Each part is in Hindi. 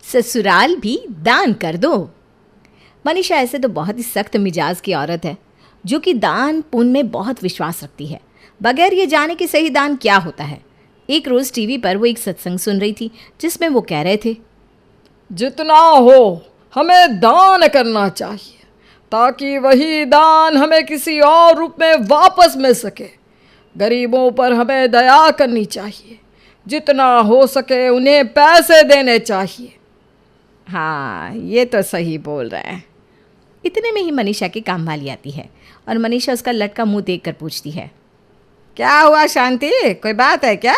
ससुराल भी दान कर दो। मनीषा ऐसे तो बहुत ही सख्त मिजाज की औरत है, जो कि दान पुण्य में बहुत विश्वास रखती है, बगैर ये जाने कि सही दान क्या होता है। एक रोज़ टीवी पर वो एक सत्संग सुन रही थी, जिसमें वो कह रहे थे, जितना हो हमें दान करना चाहिए, ताकि वही दान हमें किसी और रूप में वापस मिल सके। गरीबों पर हमें दया करनी चाहिए, जितना हो सके उन्हें पैसे देने चाहिए। हाँ, ये तो सही बोल रहे हैं। इतने में ही मनीषा की काम वाली आती है और मनीषा उसका लटका मुंह देखकर पूछती है, क्या हुआ शांति, कोई बात है क्या?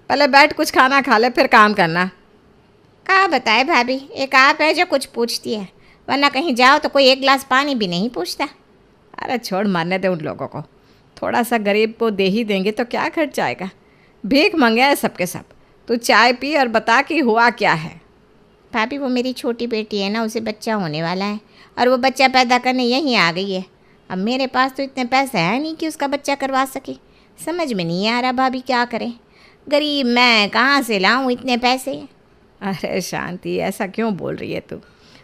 पहले बैठ कुछ खाना खा ले, फिर काम करना। कहाँ बताए भाभी, एक आप है जो कुछ पूछती है, वरना कहीं जाओ तो कोई एक गिलास पानी भी नहीं पूछता। अरे छोड़, मारने दे उन लोगों को। थोड़ा सा गरीब को दे ही देंगे तो क्या खर्च जाएगा। भीख मंगे है सबके सब। तू चाय पी और बता कि हुआ क्या है। भाभी वो मेरी छोटी बेटी है ना, उसे बच्चा होने वाला है और वो बच्चा पैदा करने यहीं आ गई है। अब मेरे पास तो इतने पैसे हैं नहीं कि उसका बच्चा करवा सके। समझ में नहीं आ रहा भाभी क्या करें, गरीब मैं कहाँ से लाऊं इतने पैसे। अरे शांति, ऐसा क्यों बोल रही है तू?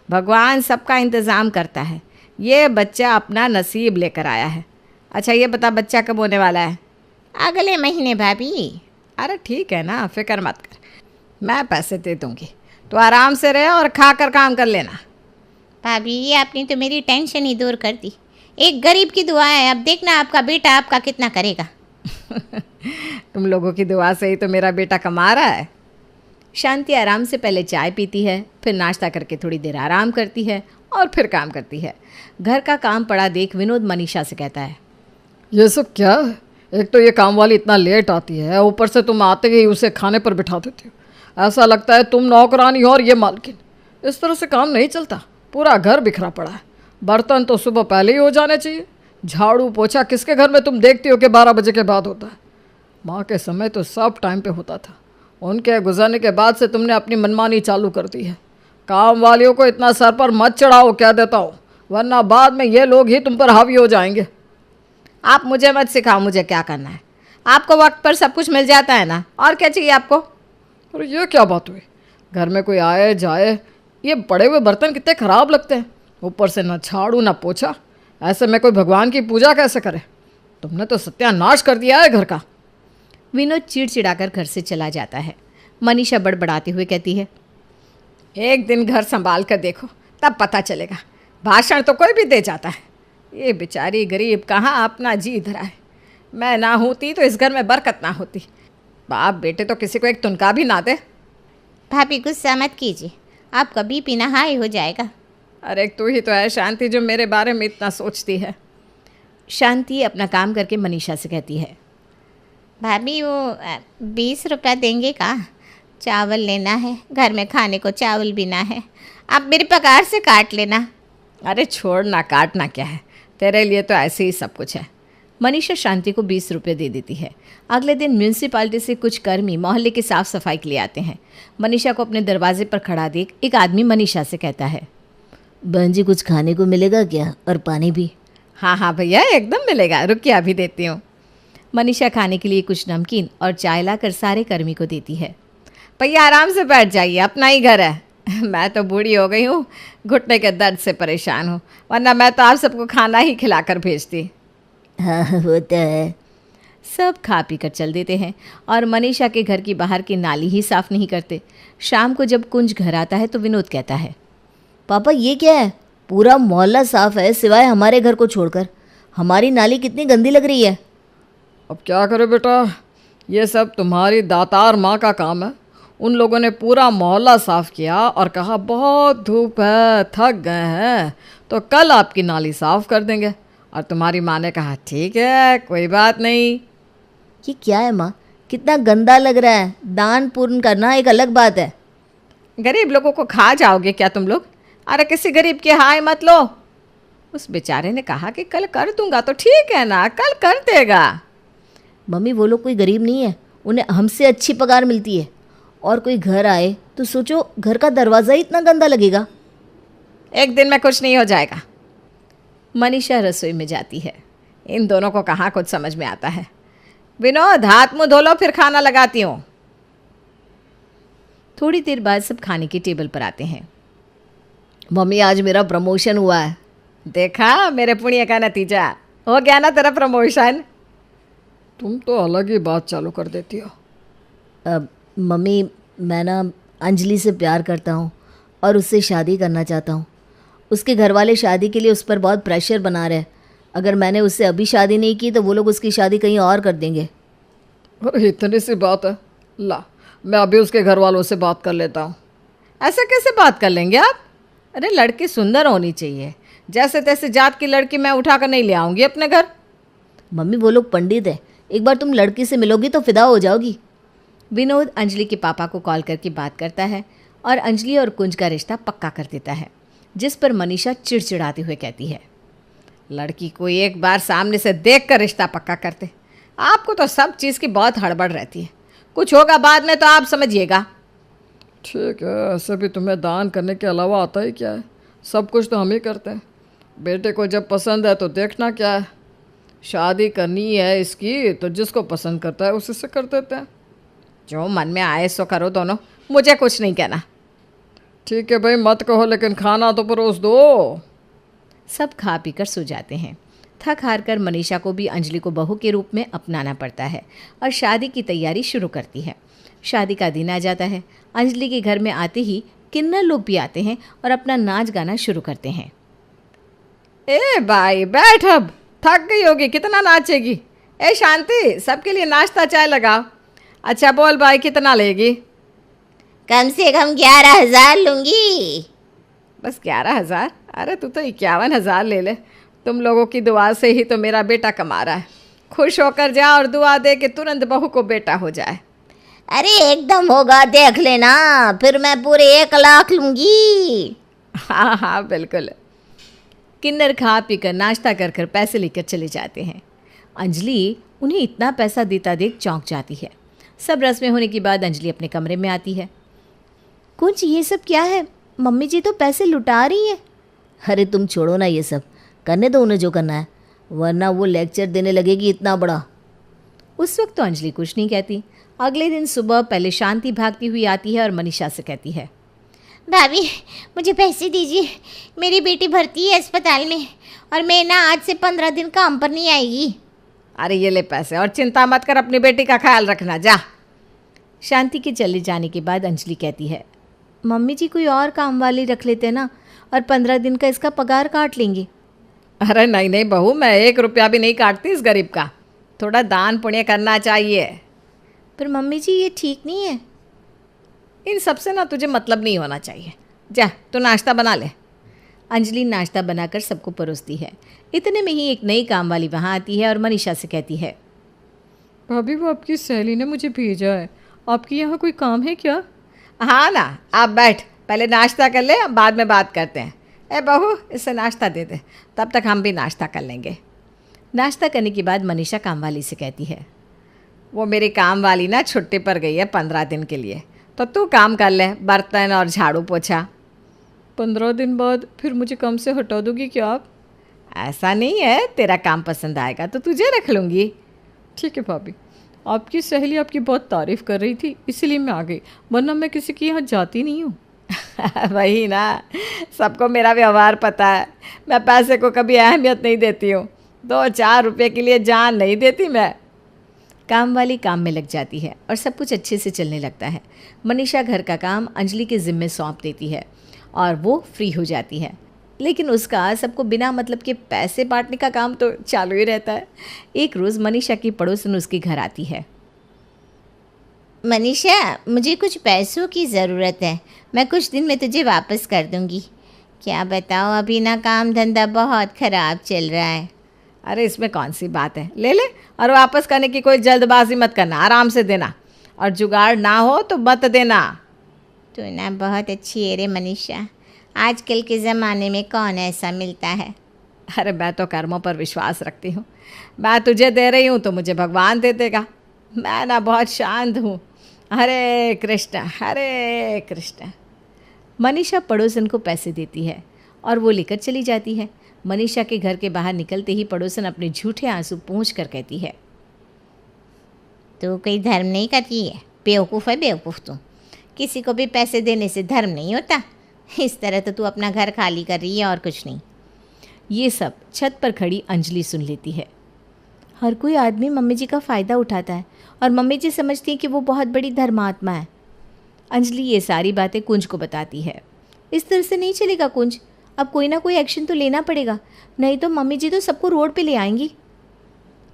भगवान सबका इंतज़ाम करता है। ये बच्चा अपना नसीब लेकर आया है। अच्छा ये बता, बच्चा कब होने वाला है? अगले महीने भाभी। अरे ठीक है ना, फिक्र मत कर, मैं पैसे दे दूँगी। तो आराम से रहे और खा कर काम कर लेना। भाभी आपने तो मेरी टेंशन ही दूर कर दी। एक गरीब की दुआ है, अब देखना आपका बेटा आपका कितना करेगा। तुम लोगों की दुआ से ही तो मेरा बेटा कमा रहा है। शांति आराम से पहले चाय पीती है, फिर नाश्ता करके थोड़ी देर आराम करती है और फिर काम करती है। घर का काम पड़ा देख विनोद मनीषा से कहता है, ये सब क्या है? एक तो ये काम वाली इतना लेट आती है, ऊपर से तुम आते ही उसे खाने पर बिठा देती हो। ऐसा लगता है तुम नौकरानी हो और ये मालकिन। इस तरह से काम नहीं चलता। पूरा घर बिखरा पड़ा है। बर्तन तो सुबह पहले ही हो जाने चाहिए। झाड़ू पोछा किसके घर में तुम देखती हो कि 12 बजे के बाद होता है? माँ के समय तो सब टाइम पे होता था। उनके गुजरने के बाद से तुमने अपनी मनमानी चालू कर दी है। काम वालियों को इतना सर पर मत चढ़ाओ, कह देता हूँ, वरना बाद में ये लोग ही तुम पर हावी हो जाएंगे। आप मुझे मत सिखाओ मुझे क्या करना है। आपको वक्त पर सब कुछ मिल जाता है ना, और क्या चाहिए आपको? अरे ये क्या बात हुई? घर में कोई आए जाए, ये पड़े हुए बर्तन कितने ख़राब लगते हैं। ऊपर से ना झाड़ू ना पोछा। ऐसे में कोई भगवान की पूजा कैसे करे? तुमने तो सत्यानाश कर दिया है घर का। विनोद चिड़चिड़ाकर घर से चला जाता है। मनीषा बड़बड़ाते हुए कहती है, एक दिन घर संभाल कर देखो, तब पता चलेगा। भाषण तो कोई भी दे जाता है। ये बेचारी गरीब कहाँ अपना जी धरा है। मैं ना होती तो इस घर में बरकत ना होती। बाप बेटे तो किसी को एक तुनका भी ना दे। भाभी गुस्सा मत कीजिए, आपका बीपी ना हाई हो जाएगा। अरे तू ही तो है शांति जो मेरे बारे में इतना सोचती है। शांति अपना काम करके मनीषा से कहती है, भाभी वो 20 रुपया देंगे का? चावल लेना है, घर में खाने को चावल भी ना है, आप मेरे पगार से काट लेना। अरे छोड़ ना, काटना क्या है, तेरे लिए तो ऐसे ही सब कुछ है। मनीषा शांति को 20 रुपये दे देती है। अगले दिन म्यूनसिपालिटी से कुछ कर्मी मोहल्ले की साफ सफाई के लिए आते हैं। मनीषा को अपने दरवाजे पर खड़ा देख एक आदमी मनीषा से कहता है, बहन जी कुछ खाने को मिलेगा क्या, और पानी भी? हाँ हाँ भैया, एकदम मिलेगा, रुकिए अभी देती हूँ। मनीषा खाने के लिए कुछ नमकीन और चाय लाकर सारे कर्मी को देती है। भैया आराम से बैठ जाइए, अपना ही घर है। मैं तो बूढ़ी हो गई हूँ, घुटने के दर्द से परेशान हूँ, वरना मैं तो आप सबको खाना ही खिलाकर भेजती। हाँ वो तो है। सब खा पी कर चल देते हैं और मनीषा के घर की बाहर की नाली ही साफ नहीं करते। शाम को जब कुंज घर आता है तो विनोद कहता है, पापा ये क्या है? पूरा मोहल्ला साफ है सिवाय हमारे घर को छोड़कर। हमारी नाली कितनी गंदी लग रही है। अब क्या करे बेटा, ये सब तुम्हारी दातार माँ का काम है। उन लोगों ने पूरा मोहल्ला साफ किया और कहा बहुत धूप है, थक गए हैं, तो कल आपकी नाली साफ कर देंगे। और तुम्हारी माँ ने कहा ठीक है, कोई बात नहीं। ये क्या है माँ, कितना गंदा लग रहा है। दान पुण्य करना एक अलग बात है। गरीब लोगों को खा जाओगे क्या तुम लोग? अरे किसी गरीब की हाय मत लो। उस बेचारे ने कहा कि कल कर दूंगा, तो ठीक है ना, कल कर देगा। मम्मी वो लोग कोई गरीब नहीं है, उन्हें हमसे अच्छी पगार मिलती है। और कोई घर आए तो सोचो, घर का दरवाज़ा ही इतना गंदा लगेगा। एक दिन में कुछ नहीं हो जाएगा। मनीषा रसोई में जाती है। इन दोनों को कहाँ कुछ समझ में आता है। विनोद हाथ मुंह धो लो, फिर खाना लगाती हूँ। थोड़ी देर बाद सब खाने के टेबल पर आते हैं। मम्मी आज मेरा प्रमोशन हुआ है। देखा मेरे पुण्य का नतीजा, हो गया ना तेरा प्रमोशन। तुम तो अलग ही बात चालू कर देती हो। मम्मी मैं ना अंजलि से प्यार करता हूँ और उससे शादी करना चाहता हूँ। उसके घर वाले शादी के लिए उस पर बहुत प्रेशर बना रहे हैं। अगर मैंने उससे अभी शादी नहीं की तो वो लोग उसकी शादी कहीं और कर देंगे। अरे इतनी सी बात है, ला मैं अभी उसके घर वालों से बात कर लेता हूँ। ऐसे कैसे बात कर लेंगे आप? अरे लड़की सुंदर होनी चाहिए, जैसे तैसे जात की लड़की मैं उठा कर नहीं ले आऊँगी अपने घर। मम्मी वो लोग पंडित हैं, एक बार तुम लड़की से मिलोगी तो फिदा हो जाओगी। विनोद अंजलि के पापा को कॉल करके बात करता है और अंजलि और कुंज का रिश्ता पक्का कर देता है, जिस पर मनीषा चिड़चिड़ाते हुए कहती है, लड़की को एक बार सामने से देख कर रिश्ता पक्का करते। आपको तो सब चीज़ की बहुत हड़बड़ रहती है, कुछ होगा बाद में तो आप समझिएगा। ठीक है, ऐसे भी तुम्हें दान करने के अलावा आता ही क्या है, सब कुछ तो हम ही करते हैं। बेटे को जब पसंद है तो देखना क्या है, शादी करनी है इसकी तो जिसको पसंद करता है उसी से कर देते हैं। जो मन में आए सो करो दोनों, मुझे कुछ नहीं कहना। ठीक है भाई, मत कहो लेकिन खाना तो परोस दो। सब खा पी कर सो जाते हैं। थक हार कर मनीषा को भी अंजलि को बहू के रूप में अपनाना पड़ता है और शादी की तैयारी शुरू करती है। शादी का दिन आ जाता है। अंजलि के घर में आते ही किन्नर लोग भी आते हैं और अपना नाच गाना शुरू करते हैं। ए भाई बैठ, अब थक गई होगी, कितना नाचेगी। ए शांति, सबके लिए नाश्ता चाय लगाओ। अच्छा बोल भाई, कितना लेगी? कम से कम 11,000 लूँगी। बस 11,000? अरे तू तो 51,000 ले ले। तुम लोगों की दुआ से ही तो मेरा बेटा कमा रहा है। खुश होकर जा और दुआ दे कि तुरंत बहू को बेटा हो जाए। अरे एकदम होगा, देख लेना, फिर मैं पूरे 1,00,000 लूँगी। हाँ हाँ बिल्कुल। किन्नर खा पी कर नाश्ता कर कर पैसे लेकर चले जाते हैं। अंजलि उन्हें इतना पैसा देता देख चौंक जाती है। सब रस्में होने के बाद अंजलि अपने कमरे में आती है। कुछ ये सब क्या है? मम्मी जी तो पैसे लुटा रही है। अरे तुम छोड़ो ना ये सब, करने दो उन्हें जो करना है, वरना वो लेक्चर देने लगेगी इतना बड़ा। उस वक्त तो अंजलि कुछ नहीं कहती। अगले दिन सुबह पहले शांति भागती हुई आती है और मनीषा से कहती है, भाभी मुझे पैसे दीजिए, मेरी बेटी भर्ती है अस्पताल में और मैं ना आज से 15 दिन काम पर नहीं आएगी। अरे ये ले पैसे और चिंता मत कर, अपनी बेटी का ख्याल रखना, जा। शांति के चले जाने के बाद अंजलि कहती है, मम्मी जी कोई और काम वाली रख लेते ना और 15 दिन का इसका पगार काट लेंगे। अरे नहीं नहीं बहू, मैं 1 रुपया भी नहीं काटती इस गरीब का, थोड़ा दान पुण्य करना चाहिए। पर मम्मी जी ये ठीक नहीं है। इन सब से ना तुझे मतलब नहीं होना चाहिए, जा तू नाश्ता बना ले। अंजलि नाश्ता बनाकर सबको परोसती है। इतने में ही एक नई काम वाली वहाँ आती है और मनीषा से कहती है, भाभी वो आपकी सहेली ने मुझे भेजा है, आपके यहाँ कोई काम है क्या? हाँ ना, आप बैठ, पहले नाश्ता कर ले, बाद में बात करते हैं। ए बहू इसे नाश्ता दे दे, तब तक हम भी नाश्ता कर लेंगे। नाश्ता करने के बाद मनीषा काम वाली से कहती है, वो मेरी काम वाली ना छुट्टी पर गई है 15 दिन के लिए, तो तू काम कर ले, बर्तन और झाड़ू पोछा। 15 दिन बाद फिर मुझे काम से हटा दोगी क्या आप? ऐसा नहीं है, तेरा काम पसंद आएगा तो तुझे रख लूँगी। ठीक है भाभी, आपकी सहेली आपकी बहुत तारीफ़ कर रही थी इसलिए मैं आ गई, वरना मैं किसी के यहाँ जाती नहीं हूँ। वही ना, सबको मेरा व्यवहार पता है, मैं पैसे को कभी अहमियत नहीं देती हूँ, 2-4 रुपये के लिए जान नहीं देती मैं। काम वाली काम में लग जाती है और सब कुछ अच्छे से चलने लगता है। मनीषा घर का काम अंजलि के ज़िम्मे सौंप देती है और वो फ्री हो जाती है, लेकिन उसका सबको बिना मतलब के पैसे बांटने का काम तो चालू ही रहता है। एक रोज़ मनीषा की पड़ोसन उसके घर आती है। मनीषा मुझे कुछ पैसों की ज़रूरत है, मैं कुछ दिन में तुझे वापस कर दूँगी। क्या बताओ, अभी ना काम धंधा बहुत ख़राब चल रहा है। अरे इसमें कौन सी बात है, ले ले, और वापस करने की कोई जल्दबाजी मत करना, आराम से देना, और जुगाड़ ना हो तो मत देना। तो ना बहुत अच्छी है रे मनीषा, आजकल के ज़माने में कौन ऐसा मिलता है। अरे मैं तो कर्मों पर विश्वास रखती हूँ, मैं तुझे दे रही हूँ तो मुझे भगवान दे देगा। मैं ना बहुत शांत हूँ। हरे कृष्ण हरे कृष्ण। मनीषा पड़ोसन को पैसे देती है और वो लेकर चली जाती है। मनीषा के घर के बाहर निकलते ही पड़ोसन अपने झूठे आंसू पोंछ कर कहती है, तू कोई धर्म नहीं करती है, बेवकूफ़ है बेवकूफ़ तू। किसी को भी पैसे देने से धर्म नहीं होता। इस तरह तो तू अपना घर खाली कर रही है और कुछ नहीं। ये सब छत पर खड़ी अंजलि सुन लेती है। हर कोई आदमी मम्मी जी का फ़ायदा उठाता है और मम्मी जी समझती हैं कि वो बहुत बड़ी धर्मात्मा है। अंजलि ये सारी बातें कुंज को बताती है। इस तरह से नहीं चलेगा कुंज, अब कोई ना कोई एक्शन तो लेना पड़ेगा, नहीं तो मम्मी जी तो सबको रोड पे ले आएंगी।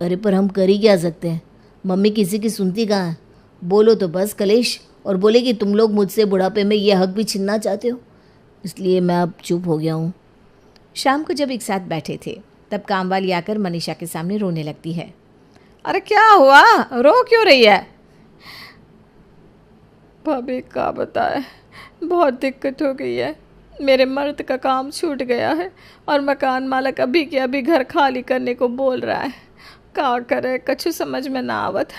अरे पर हम कर ही क्या सकते हैं, मम्मी किसी की सुनती कहाँ है। बोलो तो बस कलेश, और बोले कि तुम लोग मुझसे बुढ़ापे में ये हक भी छीनना चाहते हो, इसलिए मैं अब चुप हो गया हूँ। शाम को जब एक साथ बैठे थे तब कामवाली आकर मनीषा के सामने रोने लगती है। अरे क्या हुआ, रो क्यों रही है? भाभी का बताए, बहुत दिक्कत हो गई है। मेरे मर्द का काम छूट गया है और मकान मालिक अभी के अभी घर खाली करने को बोल रहा है। क्या करे, कछु समझ में ना आवत।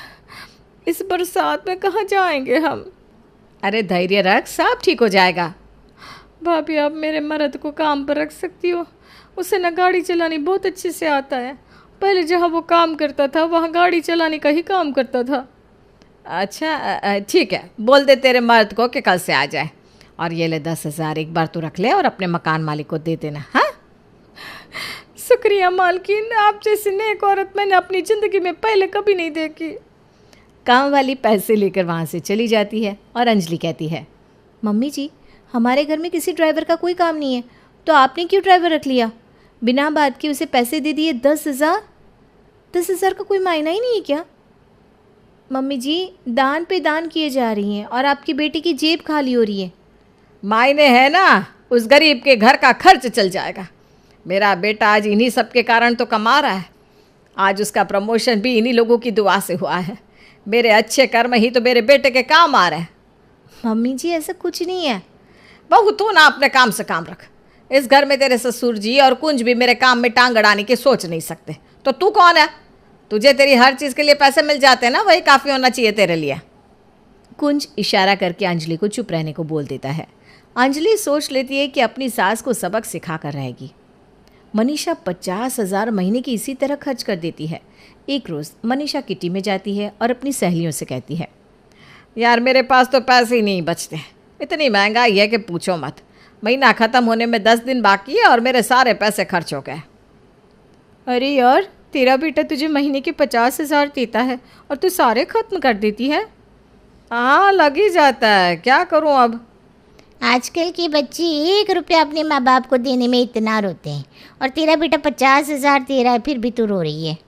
इस बरसात में कहाँ जाएंगे हम? अरे धैर्य रख, सब ठीक हो जाएगा। भाभी आप मेरे मर्द को काम पर रख सकती हो, उसे ना गाड़ी चलानी बहुत अच्छे से आता है। पहले जहाँ वो काम करता था वहाँ गाड़ी चलाने का ही काम करता था। अच्छा ठीक है, बोल दे तेरे मर्द को कि कल से आ जाए। और ये ले 10,000 एक बार तू रख ले और अपने मकान मालिक को दे देना। हाँ, शुक्रिया मालकिन, आप जैसी नेक औरत मैंने अपनी ज़िंदगी में पहले कभी नहीं देखी। काम वाली पैसे लेकर वहाँ से चली जाती है और अंजलि कहती है, मम्मी जी हमारे घर में किसी ड्राइवर का कोई काम नहीं है, तो आपने क्यों ड्राइवर रख लिया? बिना बात के उसे पैसे दे दिए 10,000। 10,000 का कोई मायना ही नहीं है क्या? मम्मी जी दान पे दान किए जा रही हैं और आपकी बेटी की जेब खाली हो रही है। मायने है ना, उस गरीब के घर का खर्च चल जाएगा। मेरा बेटा आज इन्हीं सब के कारण तो कमा रहा है। आज उसका प्रमोशन भी इन्हीं लोगों की दुआ से हुआ है। मेरे अच्छे कर्म ही तो मेरे बेटे के काम आ रहे हैं। मम्मी जी ऐसा कुछ नहीं है। बहू तू ना अपने काम से काम रख। इस घर में तेरे ससुर जी और कुंज भी मेरे काम में टांग अड़ाने की सोच नहीं सकते, तो तू कौन है? तुझे तेरी हर चीज़ के लिए पैसे मिल जाते हैं ना, वही काफ़ी होना चाहिए तेरे लिए। कुंज इशारा करके अंजलि को चुप रहने को बोल देता है। अंजलि सोच लेती है कि अपनी सास को सबक सिखा कर रहेगी। मनीषा 50,000 महीने की इसी तरह खर्च कर देती है। एक रोज़ मनीषा किटी में जाती है और अपनी सहेलियों से कहती है, यार मेरे पास तो पैसे ही नहीं बचते, इतनी महंगाई है कि पूछो मत। महीना ख़त्म होने में 10 दिन बाकी है और मेरे सारे पैसे खर्च हो गए। अरे यार तेरा बेटा तुझे महीने के 50,000 देता है और तू सारे खत्म कर देती है। हाँ लग ही जाता है, क्या करूँ अब। आजकल के बच्चे 1 रुपया अपने माँ बाप को देने में इतना रोते हैं और तेरा बेटा 50,000 दे रहा है, फिर भी तू रो रही है।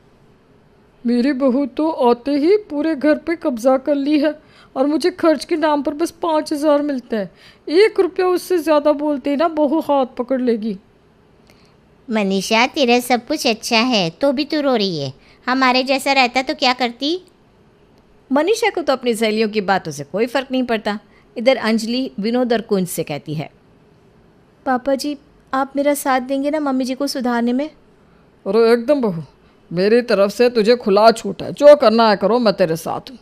मेरी बहू तो आते ही पूरे घर पे कब्जा कर ली है और मुझे खर्च के नाम पर बस 5,000 मिलते हैं। 1 रुपया उससे ज़्यादा बोलते ही ना बहू हाथ पकड़ लेगी। मनीषा तेरा सब कुछ अच्छा है तो भी तू रो रही है। हमारे जैसा रहता तो क्या करती? मनीषा को तो अपनी सहेलियों की बातों से कोई फ़र्क नहीं पड़ता। इधर अंजलि विनोद और कुंज से कहती है, पापा जी आप मेरा साथ देंगे ना मम्मी जी को सुधारने में? अरे एकदम बहू, मेरी तरफ से तुझे खुला छूट है, जो करना है करो, मैं तेरे साथ हूँ।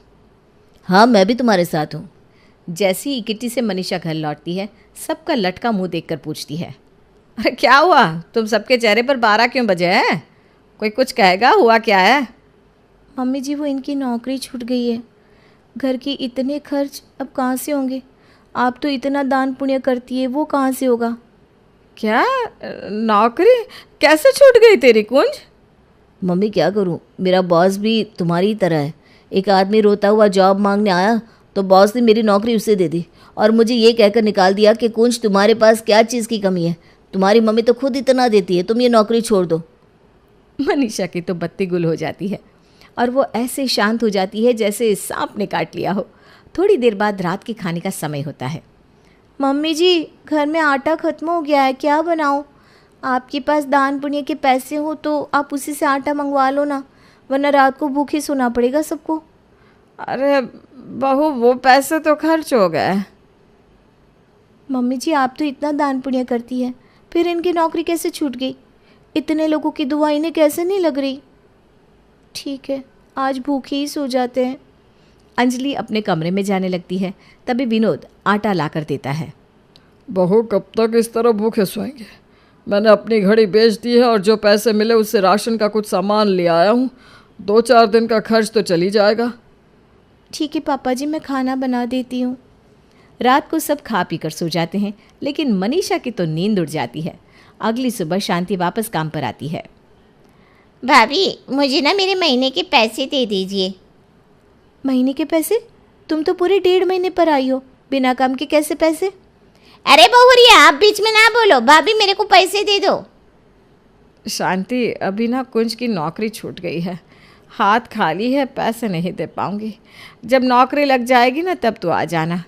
हाँ मैं भी तुम्हारे साथ हूँ। जैसी ही किटी से मनीषा घर लौटती है सबका लटका मुंह देखकर पूछती है, अरे क्या हुआ, तुम सबके चेहरे पर 12 क्यों बजे हैं? कोई कुछ कहेगा, हुआ क्या है? मम्मी जी वो इनकी नौकरी छूट गई है, घर के इतने खर्च अब कहाँ से होंगे? आप तो इतना दान पुण्य करती है, वो कहाँ से होगा? क्या नौकरी कैसे छूट गई तेरी कुंज? मम्मी क्या करूँ, मेरा बॉस भी तुम्हारी तरह है। एक आदमी रोता हुआ जॉब मांगने आया तो बॉस ने मेरी नौकरी उसे दे दी और मुझे ये कहकर निकाल दिया कि कुंज तुम्हारे पास क्या चीज़ की कमी है, तुम्हारी मम्मी तो खुद इतना देती है, तुम ये नौकरी छोड़ दो। मनीषा की तो बत्ती गुल हो जाती है और वो ऐसे शांत हो जाती है जैसे सांप ने काट लिया हो। थोड़ी देर बाद रात के खाने का समय होता है। मम्मी जी घर में आटा ख़त्म हो गया है, क्या बनाऊँ? आपके पास दान पुण्य के पैसे हो तो आप उसी से आटा मंगवा लो ना, वरना रात को भूखे सोना पड़ेगा सबको। अरे बहू वो पैसे तो खर्च हो गए। मम्मी जी आप तो इतना दान पुण्य करती है, फिर इनकी नौकरी कैसे छूट गई? इतने लोगों की दुआ इन्हें कैसे नहीं लग रही? ठीक है आज भूखे ही सो जाते हैं। अंजलि अपने कमरे में जाने लगती है, तभी विनोद आटा लाकर देता है। बहू कब तक इस तरह भूखे सोएंगे? मैंने अपनी घड़ी बेच दी है और जो पैसे मिले उससे राशन का कुछ सामान ले आया हूँ, 2-4 दिन का खर्च तो चली जाएगा। ठीक है पापा जी मैं खाना बना देती हूँ। रात को सब खा पी कर सो जाते हैं, लेकिन मनीषा की तो नींद उड़ जाती है। अगली सुबह शांति वापस काम पर आती है। भाभी, मुझे ना मेरे महीने के पैसे दे दीजिए। महीने के पैसे? तुम तो पूरे 1.5 महीने पर आई हो, बिना काम के कैसे पैसे? अरे बहुरिया, आप बीच में ना बोलो। भाभी, मेरे को पैसे दे दो। शांति, अभी ना कुंज की नौकरी छूट गई है, हाथ खाली है, पैसे नहीं दे पाऊंगी। जब नौकरी लग जाएगी ना तब तो आ जाना।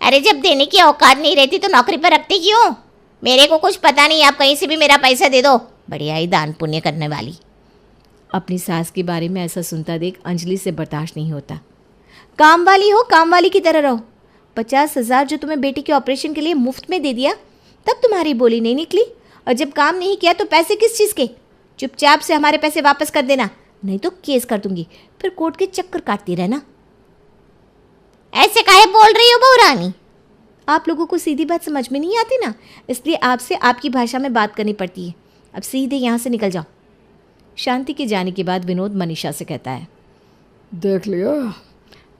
अरे जब देने की औकात नहीं रहती तो नौकरी पर रखते क्यों? मेरे को कुछ पता नहीं, आप कहीं से भी मेरा पैसा दे दो। बढ़िया ही दान पुण्य करने वाली। अपनी सास के बारे में ऐसा सुनता देख अंजलि से बर्दाश्त नहीं होता। काम वाली हो, काम वाली की तरह रहो। 50,000 जो तुम्हें बेटी के ऑपरेशन के लिए मुफ्त में दे दिया, तब तुम्हारी बोली नहीं निकली, और जब काम नहीं किया तो पैसे किस चीज़ के? चुपचाप से हमारे पैसे वापस कर देना, नहीं तो केस कर दूंगी, फिर कोर्ट के चक्कर काटती रहना। ऐसे काहे बोल रही हो बहू रानी? आप लोगों को सीधी बात समझ में नहीं आती ना, इसलिए आपसे आपकी भाषा में बात करनी पड़ती है। अब सीधे यहाँ से निकल जाओ। शांति के जाने के बाद विनोद मनीषा से कहता है, देख लिया,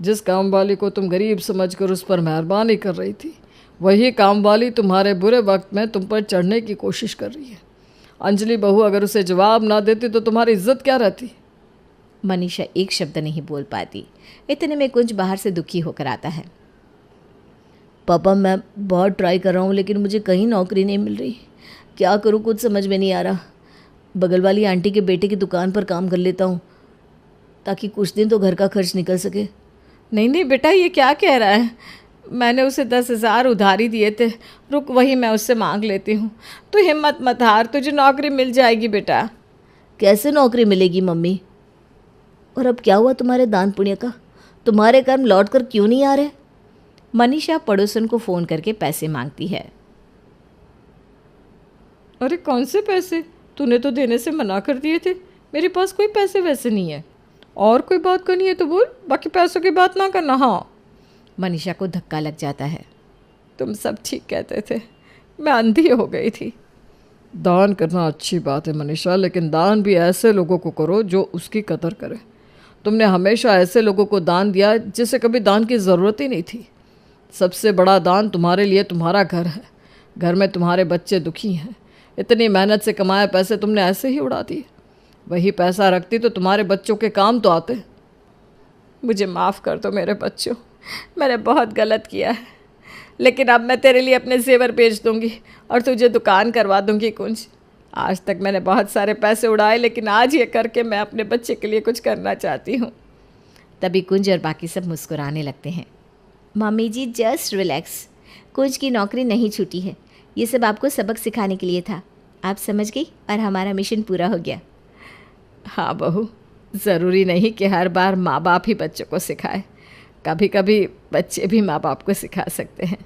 जिस काम वाली को तुम गरीब समझकर उस पर मेहरबानी कर रही थी, वही काम वाली तुम्हारे बुरे वक्त में तुम पर चढ़ने की कोशिश कर रही है। अंजलि बहू अगर उसे जवाब ना देती तो तुम्हारी इज्जत क्या रहती? मनीषा एक शब्द नहीं बोल पाती। इतने में कुंज बाहर से दुखी होकर आता है। पापा, मैं बहुत ट्राई कर रहा हूँ लेकिन मुझे कहीं नौकरी नहीं मिल रही। क्या करूँ, कुछ समझ में नहीं आ रहा। बगल वाली आंटी के बेटे की दुकान पर काम कर लेता हूँ ताकि कुछ दिन तो घर का खर्च निकल सके। नहीं नहीं बेटा, ये क्या कह रहा है? मैंने उसे 10,000 उधारी दिए थे, रुक वही मैं उससे मांग लेती हूँ। तो हिम्मत मत हार, तुझे नौकरी मिल जाएगी बेटा। कैसे नौकरी मिलेगी मम्मी? और अब क्या हुआ तुम्हारे दान पुण्य का? तुम्हारे कर्म लौट कर क्यों नहीं आ रहे? मनीषा पड़ोसन को फ़ोन करके पैसे मांगती है। अरे कौन से पैसे? तूने तो देने से मना कर दिए थे। मेरे पास कोई पैसे वैसे नहीं है। और कोई बात करनी है तो बोल, बाकी पैसों की बात ना करना। हाँ। मनीषा को धक्का लग जाता है। तुम सब ठीक कहते थे, मैं अंधी हो गई थी। दान करना अच्छी बात है मनीषा, लेकिन दान भी ऐसे लोगों को करो जो उसकी कदर करे। तुमने हमेशा ऐसे लोगों को दान दिया जिसे कभी दान की ज़रूरत ही नहीं थी। सबसे बड़ा दान तुम्हारे लिए तुम्हारा घर है। घर में तुम्हारे बच्चे दुखी हैं। इतनी मेहनत से कमाए पैसे तुमने ऐसे ही उड़ा दिए। वही पैसा रखती तो तुम्हारे बच्चों के काम तो आते। मुझे माफ़ कर दो मेरे बच्चों, मैंने बहुत गलत किया है। लेकिन अब मैं तेरे लिए अपने जेवर बेच दूंगी और तुझे दुकान करवा दूंगी कुंज। आज तक मैंने बहुत सारे पैसे उड़ाए, लेकिन आज ये करके मैं अपने बच्चे के लिए कुछ करना चाहती हूँ। तभी कुंज और बाकी सब मुस्कुराने लगते हैं। मम्मी जी जस्ट रिलैक्स, कुंज की नौकरी नहीं छूटी है। ये सब आपको सबक सिखाने के लिए था। आप समझ गई और हमारा मिशन पूरा हो गया। हाँ बहू, ज़रूरी नहीं कि हर बार माँ बाप ही बच्चों को सिखाए, कभी कभी बच्चे भी माँ बाप को सिखा सकते हैं।